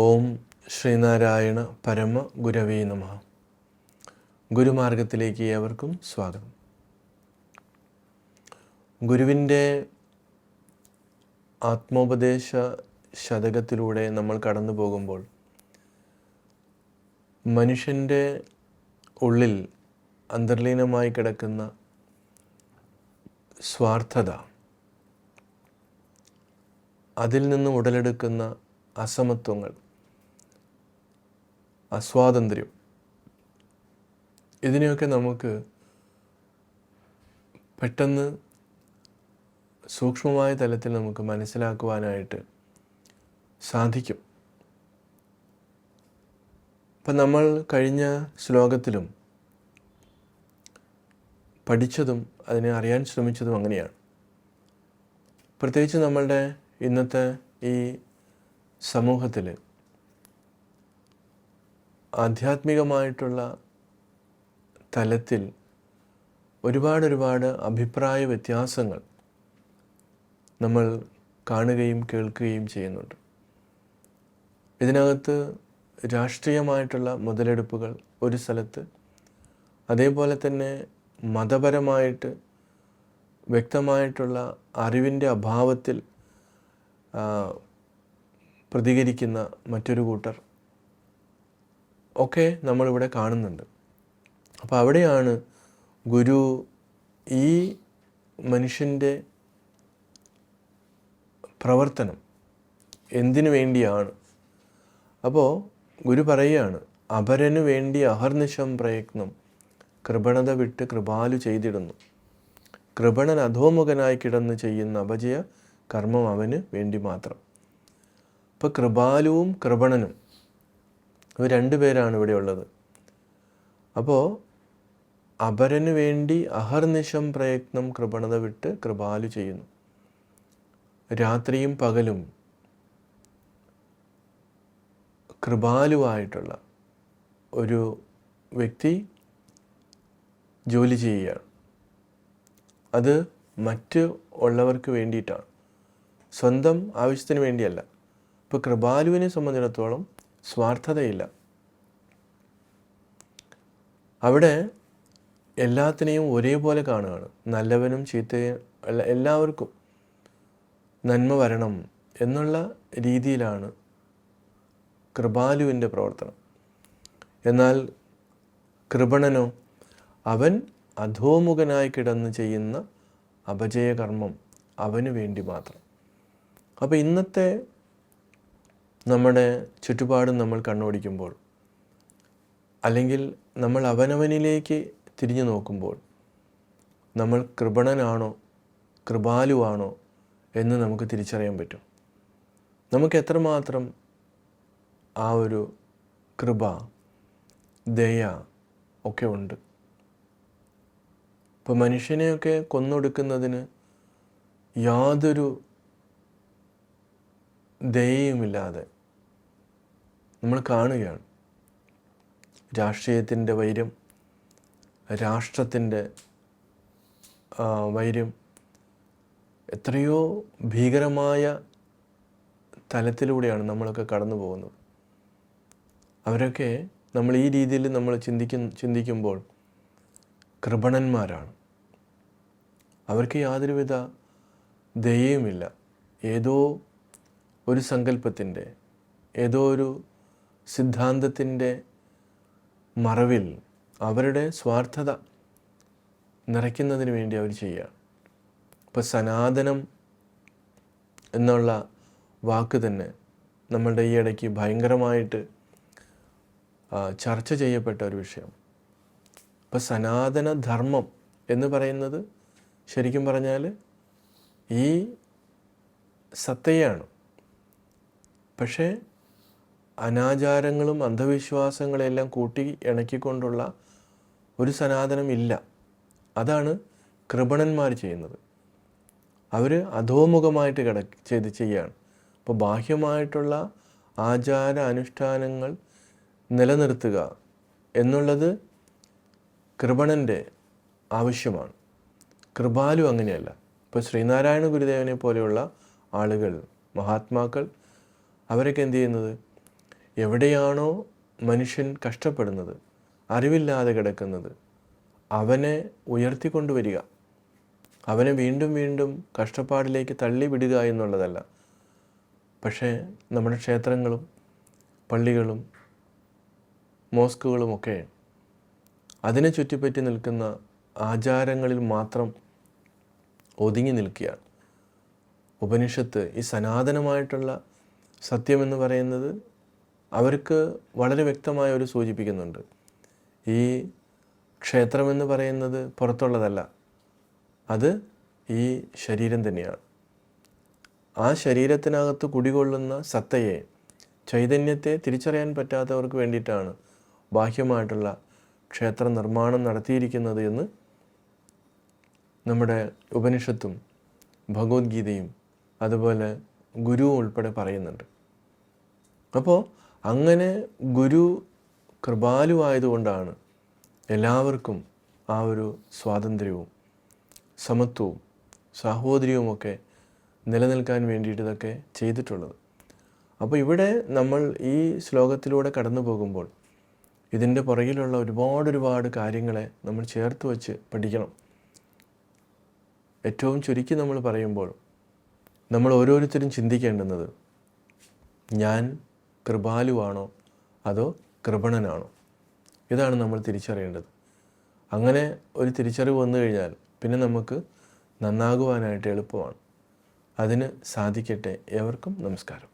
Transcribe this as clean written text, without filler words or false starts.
ഓം ശ്രീനാരായണ പരമ ഗുരവേ നമഃ. ഗുരുമാർഗത്തിലേക്ക് ഏവർക്കും സ്വാഗതം. ഗുരുവിൻ്റെ ആത്മോപദേശ ശതകത്തിലൂടെ നമ്മൾ കടന്നു പോകുമ്പോൾ മനുഷ്യൻ്റെ ഉള്ളിൽ അന്തർലീനമായി കിടക്കുന്ന സ്വാർത്ഥത, അതിൽ നിന്ന് ഉടലെടുക്കുന്ന അസമത്വങ്ങൾ, അസ്വാതന്ത്ര്യം, ഇതിനെയൊക്കെ നമുക്ക് പെട്ടെന്ന് സൂക്ഷ്മമായ തലത്തിൽ നമുക്ക് മനസ്സിലാക്കുവാനായിട്ട് സാധിക്കും. അപ്പം നമ്മൾ കഴിഞ്ഞ ശ്ലോകത്തിലും പഠിച്ചതും അതിനെ അറിയാൻ ശ്രമിച്ചതും അങ്ങനെയാണ്. പ്രത്യേകിച്ച് നമ്മളുടെ ഇന്നത്തെ ഈ സമൂഹത്തിൽ ആധ്യാത്മികമായിട്ടുള്ള തലത്തിൽ ഒരുപാട് അഭിപ്രായ വ്യത്യാസങ്ങൾ നമ്മൾ കാണുകയും കേൾക്കുകയും ചെയ്യുന്നുണ്ട്. ഇതിനകത്ത് രാഷ്ട്രീയമായിട്ടുള്ള മുതലെടുപ്പുകൾ ഒരു സ്ഥലത്ത്, അതേപോലെ തന്നെ മതപരമായിട്ട് വ്യക്തമായിട്ടുള്ള അറിവിൻ്റെ അഭാവത്തിൽ പ്രതികരിക്കുന്ന മറ്റൊരു കൂട്ടർ ഒക്കെ നമ്മളിവിടെ കാണുന്നുണ്ട്. അപ്പോൾ അവിടെയാണ് ഗുരു ഈ മനുഷ്യൻ്റെ പ്രവർത്തനം എന്തിനു വേണ്ടിയാണ്. അപ്പോൾ ഗുരു പറയുകയാണ്, അപരനു വേണ്ടി അഹർനിശം പ്രയത്നം കൃപണത വിട്ട് കൃപാലു ചെയ്തിടുന്നു. കൃപണൻ അധോമുഖനായി കിടന്ന് ചെയ്യുന്ന അപജയ കർമ്മം അവന് വേണ്ടി മാത്രം. ഇപ്പോൾ കൃപാലുവും കൃപണനും ഇവർ രണ്ടുപേരാണ് ഇവിടെ ഉള്ളത്. അപ്പോൾ അപരനു വേണ്ടി അഹർനിശം പ്രയത്നം കൃപണത വിട്ട് കൃപാലു ചെയ്യുന്നു. രാത്രിയും പകലും കൃപാലുവായിട്ടുള്ള ഒരു വ്യക്തി ജോലി ചെയ്യുകയാണ്. അത് മറ്റ് ഉള്ളവർക്ക് വേണ്ടിയിട്ടാണ്, സ്വന്തം ആവശ്യത്തിന് വേണ്ടിയല്ല. ഇപ്പോൾ കൃപാലുവിനെ സംബന്ധിച്ചിടത്തോളം സ്വാർത്ഥതയില്ല. അവിടെ എല്ലാത്തിനെയും ഒരേപോലെ കാണുകയാണ്. നല്ലവനും ചീത്തയും എല്ലാവർക്കും നന്മ വരണം എന്നുള്ള രീതിയിലാണ് കൃപാലുവിൻ്റെ പ്രവർത്തനം. എന്നാൽ കൃപണനോ, അവൻ അധോമുഖനായി കിടന്ന് ചെയ്യുന്ന അപജയകർമ്മം അവന് വേണ്ടി മാത്രം. അപ്പോൾ ഇന്നത്തെ നമ്മുടെ ചുറ്റുപാടും നമ്മൾ കണ്ണോടിക്കുമ്പോൾ, അല്ലെങ്കിൽ നമ്മൾ അവനവനിലേക്ക് തിരിഞ്ഞു നോക്കുമ്പോൾ, നമ്മൾ കൃപണനാണോ കൃപാലുവാണോ എന്ന് നമുക്ക് തിരിച്ചറിയാൻ പറ്റും. നമുക്ക് എത്രമാത്രം ആ ഒരു കൃപ, ദയ ഒക്കെ ഉണ്ട്. ഇപ്പോൾ മനുഷ്യനെയൊക്കെ കൊന്നൊടുക്കുന്നതിന് യാതൊരു ദയയുമില്ലാതെ നമ്മൾ കാണുകയാണ്. രാഷ്ട്രീയത്തിൻ്റെ വൈര്യം, രാഷ്ട്രത്തിൻ്റെ വൈര്യം, എത്രയോ ഭീകരമായ തലത്തിലൂടെയാണ് നമ്മളൊക്കെ കടന്നു പോകുന്നത്. അവരൊക്കെ നമ്മൾ ഈ രീതിയിൽ നമ്മൾ ചിന്തിക്കുമ്പോൾ കൃപണന്മാരാണ്. അവർക്ക് യാതൊരുവിധ ദയയുമില്ല. ഏതോ ഒരു സങ്കല്പത്തിൻ്റെ, ഏതോ ഒരു സിദ്ധാന്തത്തിൻ്റെ മറവിൽ അവരുടെ സ്വാർത്ഥത നിറയ്ക്കുന്നതിന് വേണ്ടി അവർ ചെയ്യുകയാണ്. ഇപ്പോൾ സനാതനം എന്നുള്ള വാക്ക് തന്നെ നമ്മളുടെ ഈ ഇടയ്ക്ക് ഭയങ്കരമായിട്ട് ചർച്ച ചെയ്യപ്പെട്ട ഒരു വിഷയം. ഇപ്പോൾ സനാതനധർമ്മം എന്ന് പറയുന്നത് ശരിക്കും പറഞ്ഞാൽ ഈ സത്തയാണ്. പക്ഷേ അനാചാരങ്ങളും അന്ധവിശ്വാസങ്ങളെല്ലാം കൂട്ടി ഇണക്കിക്കൊണ്ടുള്ള ഒരു സനാതനം ഇല്ല. അതാണ് കൃപണന്മാർ ചെയ്യുന്നത്. അവർ അധോമുഖമായിട്ട് ചെയ്യുകയാണ്. അപ്പോൾ ബാഹ്യമായിട്ടുള്ള ആചാര അനുഷ്ഠാനങ്ങൾ നിലനിർത്തുക എന്നുള്ളത് കൃപണൻ്റെ ആവശ്യമാണ്. കൃപാലു അങ്ങനെയല്ല. ഇപ്പോൾ ശ്രീനാരായണ ഗുരുദേവനെ പോലെയുള്ള ആളുകൾ, മഹാത്മാക്കൾ, അവരൊക്കെ എന്ത് ചെയ്യുന്നത്, എവിടെയാണോ മനുഷ്യൻ കഷ്ടപ്പെടുന്നത്, അറിവില്ലാതെ കിടക്കുന്നത്, അവനെ ഉയർത്തിക്കൊണ്ടുവരിക, അവനെ വീണ്ടും വീണ്ടും കഷ്ടപ്പാടിലേക്ക് തള്ളിവിടുക എന്നുള്ളതല്ല. പക്ഷേ നമ്മുടെ ക്ഷേത്രങ്ങളും പള്ളികളും മോസ്കുകളുമൊക്കെ അതിനെ ചുറ്റിപ്പറ്റി നിൽക്കുന്ന ആചാരങ്ങളിൽ മാത്രം ഒതുങ്ങി നിൽക്കുകയാണ്. ഉപനിഷത്ത്, ഈ സനാതനമായിട്ടുള്ള സത്യമെന്ന് പറയുന്നത് അവർക്ക് വളരെ വ്യക്തമായി അവർ സൂചിപ്പിക്കുന്നുണ്ട്. ഈ ക്ഷേത്രമെന്ന് പറയുന്നത് പുറത്തുള്ളതല്ല, അത് ഈ ശരീരം തന്നെയാണ്. ആ ശരീരത്തിനകത്ത് കുടികൊള്ളുന്ന സത്തയെ, ചൈതന്യത്തെ തിരിച്ചറിയാൻ പറ്റാത്തവർക്ക് വേണ്ടിയിട്ടാണ് ബാഹ്യമായിട്ടുള്ള ക്ഷേത്ര നിർമ്മാണം നടത്തിയിരിക്കുന്നത് എന്ന് നമ്മുടെ ഉപനിഷത്തും ഭഗവത്ഗീതയും അതുപോലെ ഗുരുവും ഉൾപ്പെടെ പറയുന്നുണ്ട്. അപ്പോൾ അങ്ങനെ ഗുരു കൃപാലുവായതുകൊണ്ടാണ് എല്ലാവർക്കും ആ ഒരു സ്വാതന്ത്ര്യവും സമത്വവും സാഹോദര്യവുമൊക്കെ നിലനിൽക്കാൻ വേണ്ടിയിട്ട് ഇതൊക്കെ ചെയ്തിട്ടുള്ളത്. അപ്പോൾ ഇവിടെ നമ്മൾ ഈ ശ്ലോകത്തിലൂടെ കടന്നു പോകുമ്പോൾ ഇതിൻ്റെ പുറകിലുള്ള ഒരുപാട് കാര്യങ്ങളെ നമ്മൾ ചേർത്ത് വച്ച് പഠിക്കണം. ഏറ്റവും ചുരുക്കി നമ്മൾ പറയുമ്പോൾ നമ്മൾ ഓരോരുത്തരും ചിന്തിക്കേണ്ടുന്നത്, ഞാൻ കൃപാലുവാണോ അതോ കൃപണനാണോ? ഇതാണ് നമ്മൾ തിരിച്ചറിയേണ്ടത്. അങ്ങനെ ഒരു തിരിച്ചറിവ് വന്നു കഴിഞ്ഞാൽ പിന്നെ നമുക്ക് നന്നാകുവാനായിട്ട് എളുപ്പമാണ്. അതിന് സാധിക്കട്ടെ. ഏവർക്കും നമസ്കാരം.